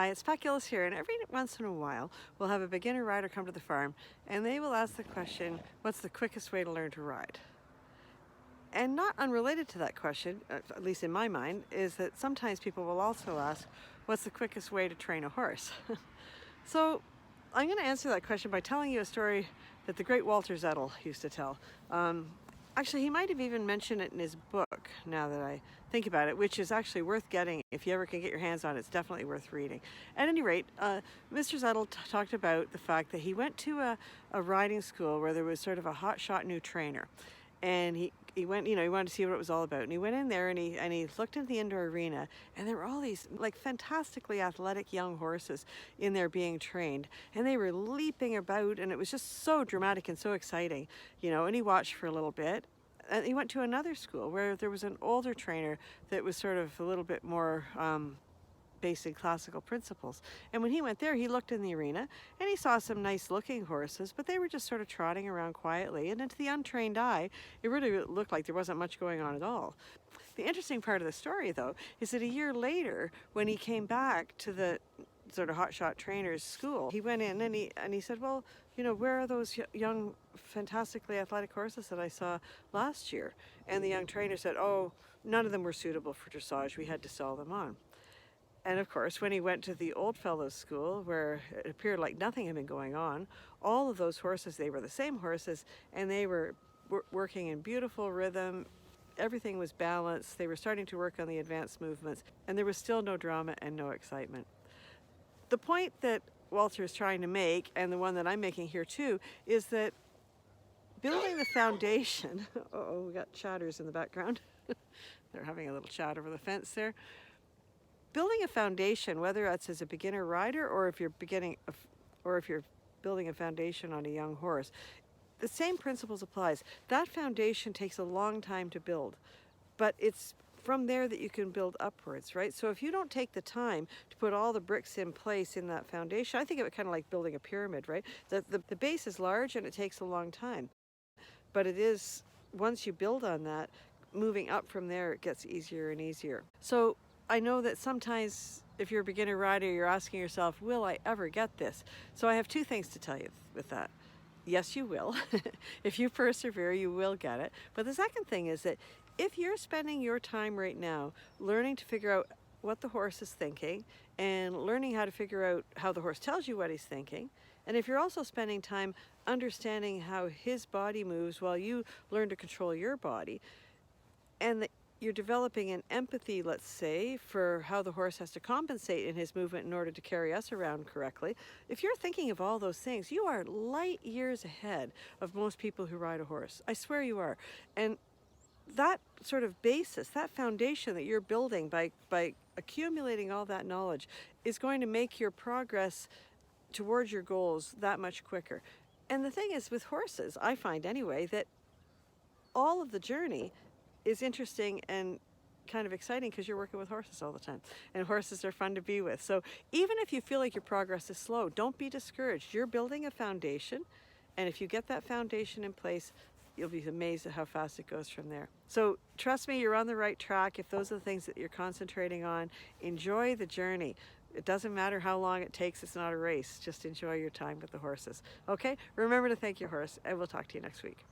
Hi, it's Pat Gillis here, and every once in a while we'll have a beginner rider come to the farm and they will ask the question, what's the quickest way to learn to ride? And not unrelated to that question, at least in my mind, is that sometimes people will also ask, what's the quickest way to train a horse? So I'm going to answer that question by telling you a story that the great Walter Zettel used to tell. Actually, he might have even mentioned it in his book, now that I think about it, which is actually worth getting. If you ever can get your hands on it, it's definitely worth reading. At any rate, Mr. Zettel talked about the fact that he went to a riding school where there was sort of a hotshot new trainer. And he went, he wanted to see what it was all about. And he went in there and he looked into the indoor arena, and there were all these like fantastically athletic young horses in there being trained. And they were leaping about, and it was just so dramatic and so exciting, and he watched for a little bit. And he went to another school where there was an older trainer that was sort of a little bit more based in classical principles. And when he went there, he looked in the arena and he saw some nice looking horses, but they were just sort of trotting around quietly. And to the untrained eye, it really looked like there wasn't much going on at all. The interesting part of the story, though, is that a year later, when he came back to the sort of hotshot trainers school, he went in and he said, well, where are those young, fantastically athletic horses that I saw last year? And the young trainer said, oh, none of them were suitable for dressage. We had to sell them on. And of course, when he went to the old fellows' school, where it appeared like nothing had been going on, all of those horses, they were the same horses, and they were working in beautiful rhythm. Everything was balanced. They were starting to work on the advanced movements, and there was still no drama and no excitement. The point that Walter is trying to make, and the one that I'm making here too, is that building the foundation, uh-oh, we got chatters in the background. They're having a little chat over the fence there. Building a foundation, whether that's as a beginner rider or if you're building a foundation on a young horse, the same principles applies. That foundation takes a long time to build, but it's from there that you can build upwards, right? So if you don't take the time to put all the bricks in place in that foundation, I think of it kind of like building a pyramid, right? The base is large and it takes a long time, but it is, once you build on that, moving up from there, it gets easier and easier. So I know that sometimes if you're a beginner rider, you're asking yourself, will I ever get this? So I have two things to tell you with that. Yes, you will. If you persevere, you will get it. But the second thing is that if you're spending your time right now learning to figure out what the horse is thinking and learning how to figure out how the horse tells you what he's thinking, and if you're also spending time understanding how his body moves while you learn to control your body, and you're developing an empathy, let's say, for how the horse has to compensate in his movement in order to carry us around correctly. If you're thinking of all those things, you are light years ahead of most people who ride a horse. I swear you are. And that sort of basis, that foundation that you're building by accumulating all that knowledge is going to make your progress towards your goals that much quicker. And the thing is with horses, I find anyway, that all of the journey is interesting and kind of exciting because you're working with horses all the time, and horses are fun to be with. So even if you feel like your progress is slow, don't be discouraged. You're building a foundation, and if you get that foundation in place, you'll be amazed at how fast it goes from there. So trust me, you're on the right track. If those are the things that you're concentrating on, enjoy the journey. It doesn't matter how long it takes. It's not a race. Just enjoy your time with the horses. Okay? Remember to thank your horse, and we'll talk to you next week.